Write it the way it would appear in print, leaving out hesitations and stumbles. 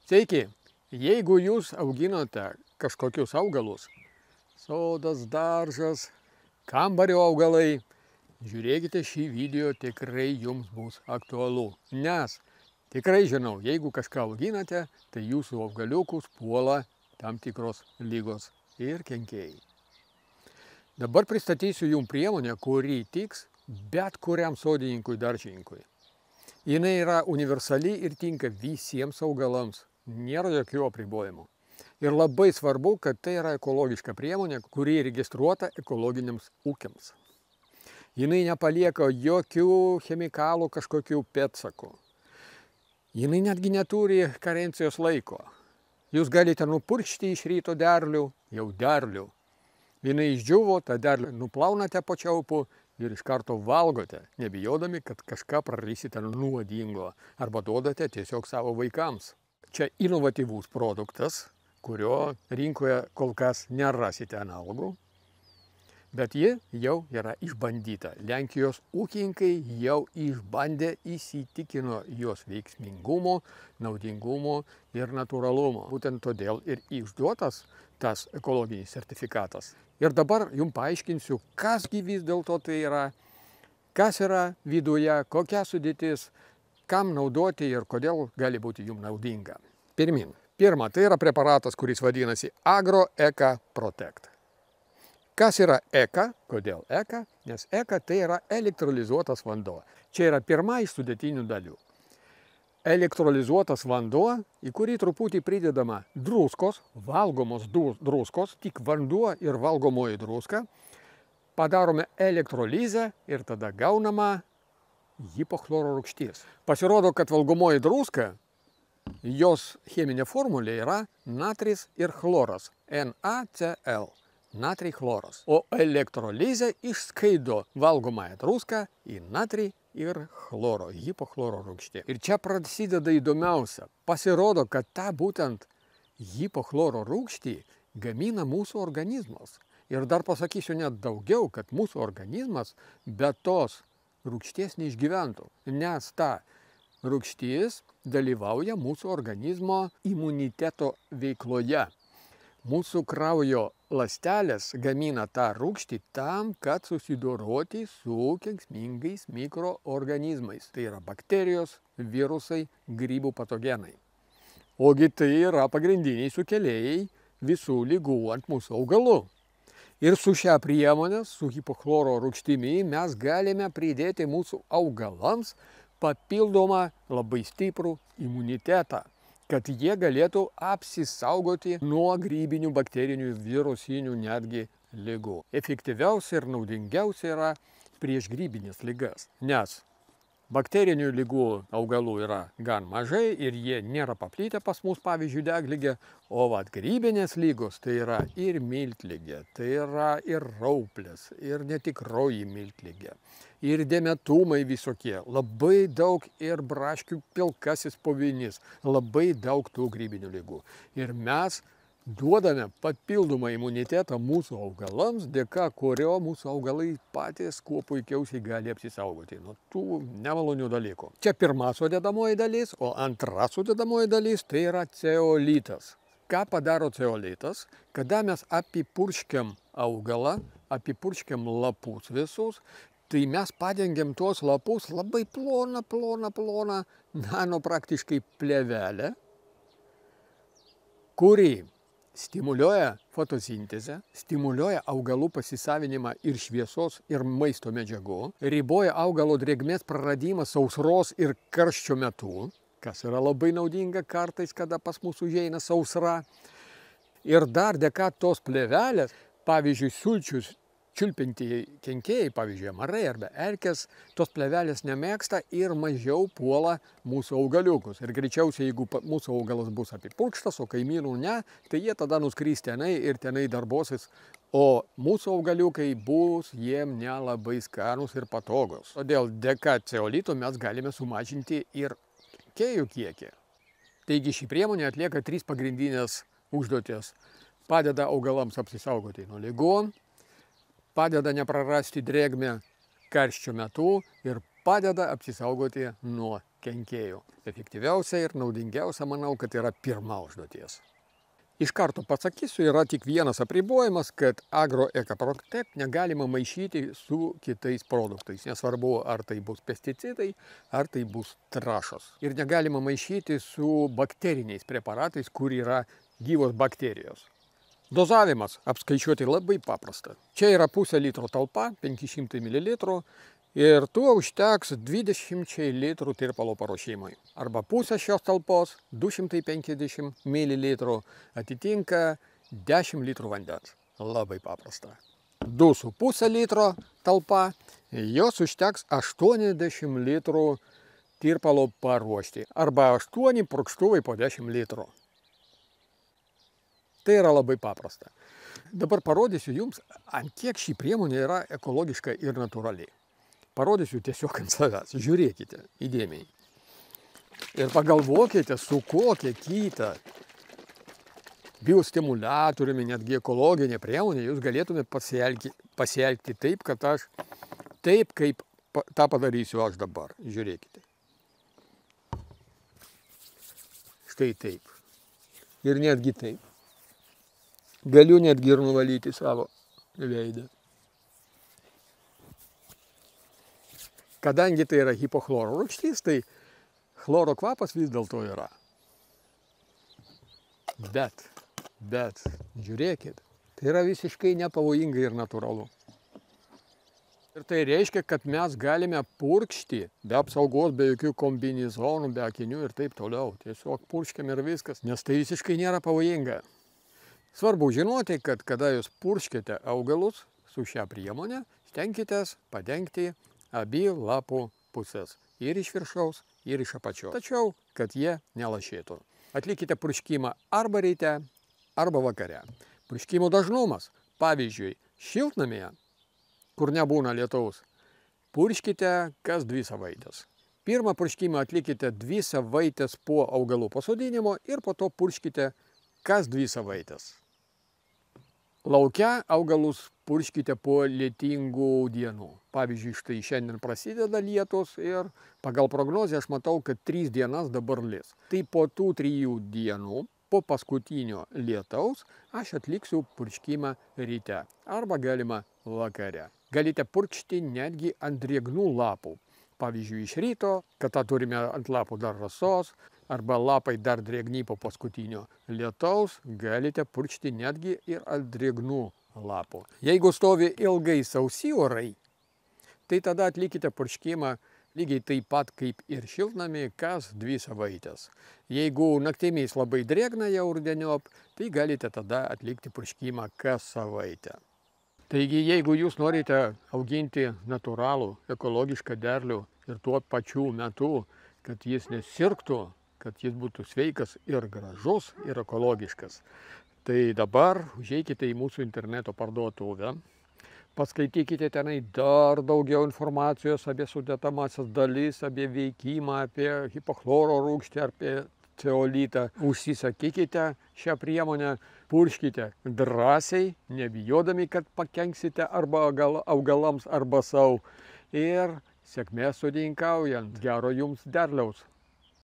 Sveiki, jeigu jūs auginote kažkokius augalus, sodas, daržas, kambario augalai, žiūrėkite šį video, tikrai jums bus aktualu. Nes tikrai žinau, jeigu kažką auginate, tai jūsų augaliukus puola tam tikros lygos ir kenkėjai. Dabar pristatysiu jums priemonę, kuri tiks bet kuriam sodininkui, daržininkui. Jinai yra universali ir tinka visiems augalams. Nėra jokių apribojimų. Ir labai svarbu, kad tai yra ekologiška priemonė, kuri registruota ekologiniams ūkiams. Jinai nepalieka jokių chemikalų kažkokių pėdsakų. Jinai netgi neturi karencijos laiko. Jūs galite nupurkšti iš ryto derlių, jau derlių. Jinai išdžiuvo, tą derlių nuplaunate po čiaupu ir iš karto valgote, nebijodami, kad kažką prarysite nuodingo arba duodate tiesiog savo vaikams. Čia inovatyvus produktas, kurio rinkoje kol kas nerasite analogų, bet ji jau yra išbandyta. Lenkijos ūkininkai jau išbandė, įsitikino jos veiksmingumo, naudingumo ir natūralumo. Būtent todėl ir išduotas tas ekologinis sertifikatas. Ir dabar jums paaiškinsiu, kasgi vis dėlto tai yra, kas yra viduje, kokia sudėtis, kam naudoti ir kodėl gali būti jums naudinga. Pirmin. Pirma, tai yra preparatas, kuris vadinasi Agro-ECA Protect. Kas yra ECA? Kodėl ECA? Nes ECA tai yra elektrolizuotas vanduo. Čia yra pirma iš sudėtinių dalių. Elektrolizuotas vanduo, į kurį truputį pridedama druskos, valgomos druskos, tik vanduo ir valgomoji druska. Padarome elektrolizę ir tada gaunama hipochloro rūgšties. Pasirodo, kad valgomoji druska, jos cheminė formulė yra natris ir chloras, NaCl, natrij chloras. O elektrolizė išskaido valgomąją druską į natrį ir chloro, hipochloro rūgštį. Ir čia prasideda įdomiausia. Pasirodo, kad tą būtent hipochloro rūgštį gamina mūsų organizmas. Ir dar pasakysiu net daugiau, kad mūsų organizmas be tos rūgšties neišgyventų, nes ta rūgštis dalyvauja mūsų organizmo imuniteto veikloje. Mūsų kraujo ląstelės gamina tą rūgštį tam, kad susidoroti su kenksmingais mikroorganizmais. Tai yra bakterijos, virusai, grybų patogenai. Ogi tai yra pagrindiniai sukėlėjai visų ligų ant mūsų augalų. Ir su šią priemonę, su hipochloro rūgštimi, mes galime pridėti mūsų augalams papildomą labai stiprų imunitetą, kad jie galėtų apsisaugoti nuo grybinių, bakterinių, virusinių netgi ligų. Efektyviausia ir naudingiausia yra prieš grybinės ligas, nes bakterinių ligų augalų yra gan mažai ir jie nėra paplitę pas mus, pavyzdžiui, degligė, o grybinės lygos tai yra ir miltligė, tai yra ir rauplės, ir netikroji miltligė, ir dėmetumai visokie, labai daug ir braškių pilkasis povinys, labai daug tų grybinių ligų. Ir mes duodame papildomą imunitetą mūsų augalams, dėka kurio mūsų augalai patys kuo puikiausiai gali apsisaugoti nuo tų nemalonių dalykų. Čia pirma sudedamoji dalis, o antra sudedamoji dalis tai yra ceolitas. Ką padaro ceolitas? Kada mes apipurškiam augalą, apipurškiam lapus visus, tai mes padengiam tuos lapus labai ploną, nano praktiškai plėvelę, kuri stimuliuoja fotosintezę, stimuliuoja augalų pasisavinimą ir šviesos, ir maisto medžiagų, riboja augalo drėgmės praradimą sausros ir karščio metu, kas yra labai naudinga kartais, kada pas mus užeina sausra. Ir dar dėka tos plėvelės, pavyzdžiui, sulčius čiulpinti kenkėjai, pavyzdžiui, amarai arba erkės, tos plėvelės nemėgsta ir mažiau puola mūsų augaliukus. Ir greičiausiai, jeigu mūsų augalas bus apipurkštas, o kaimynų ne, tai jie tada nuskris tenai ir tenai darbosis, o mūsų augaliukai bus jiem nelabai skanus ir patogus. Todėl dėka ceolito mes galime sumažinti ir kenkėjų kiekį. Taigi ši priemonė atlieka 3 pagrindinės užduotis. Padeda augalams apsisaugoti nuo ligų, padeda neprarasti drėgmę karščio metu ir padeda apsisaugoti nuo kenkėjų. Efektyviausia ir naudingiausia, manau, kad yra pirma užduotis. Iš karto pasakysiu, yra tik vienas apribojimas, kad Agro-Eka-Protect negalima maišyti su kitais produktais. Nesvarbu, ar tai bus pesticidai, ar tai bus trąšos. Ir negalima maišyti su bakteriniais preparatais, kur yra gyvos bakterijos. Dozavimas apskaičiuoti labai paprasta. Čia yra pusę litro talpa, 500 ml. Ir tuo užteks 20 litrų tirpalo paruošimui. Arba pusė šios talpos, 250 ml, atitinka 10 litrų vandens. Labai paprasta. 2,5 litro talpa, jos užteks 80 litrų tirpalo paruošti. Arba 8 purkštuvai po 10 litrų. Tai yra labai paprasta. Dabar parodysiu jums, ant kiek ši priemonė yra ekologiška ir natūrali. Parodysiu tiesiog ant savęs. Žiūrėkite įdėmiai. Ir pagalvokite, su kokia kita biostimuliatoriumi, netgi ekologinė priemonė, jūs galėtumėte pasielgti taip, kaip tą padarysiu aš dabar. Žiūrėkite. Štai taip. Ir netgi taip. Galiu netgi ir nuvalyti savo veidą. Kadangi tai yra hipochloro rūgštis, tai chloro kvapas vis dėlto yra. Bet, žiūrėkit, tai yra visiškai nepavojinga ir natūralu. Ir tai reiškia, kad mes galime purkšti be apsaugos, be jokių kombinezonų, be akinių ir taip toliau. Tiesiog purškiam ir viskas, nes tai visiškai nėra pavojinga. Svarbu žinoti, kad kada jūs purškite augalus su šią priemonę, stenkitės padengti abi lapų pusės. Ir iš viršaus, ir iš apačios. Tačiau, kad jie nelašėtų. Atlikite purškimą arba ryte, arba vakare. Purškimo dažnumas. Pavyzdžiui, šiltnamyje, kur nebūna lietaus, purškite kas 2 savaitės. Pirmą purškimą atlikite 2 savaitės po augalų pasodinimo ir po to purškite kas 2 savaitės. Lauke augalus purškite po lietingų dienų. Pavyzdžiui, štai šiandien prasideda lietus ir pagal prognozę aš matau, kad 3 dienas dabar lis. Tai po tų 3 dienų, po paskutinio lietaus, aš atliksiu purškimą ryte arba galima vakare. Galite purkšti netgi ant drėgnų lapų. Pavyzdžiui, iš ryto, kada turime ant lapų dar rasos, arba lapai dar drėgni po paskutinio lietaus, galite purkšti netgi ir ant drėgnų lapų. Jeigu stovi ilgai sausi orai, tai tada atlikite purškimą lygiai taip pat kaip ir šiltnamį kas 2 savaitės. Jeigu naktimis labai drėgna jau rudeniop, tai galite tada atlikti purškimą kas savaitę. Taigi, jeigu jūs norite auginti natūralų, ekologišką derlių ir tuo pačiu metu, kad jis nesirgtų, kad jis būtų sveikas ir gražus ir ekologiškas, tai dabar užeikite į mūsų interneto parduotuvę, paskaitykite tenai dar daugiau informacijos apie sudedamąsias dalis, apie veikimą, apie hipochloro rūgštį, apie ceolitą. Užsisakykite šią priemonę, purškite drąsiai, nebijodami, kad pakenksite arba augalams, arba sau. Ir sėkmės sodinkaujant. Gero jums derliaus.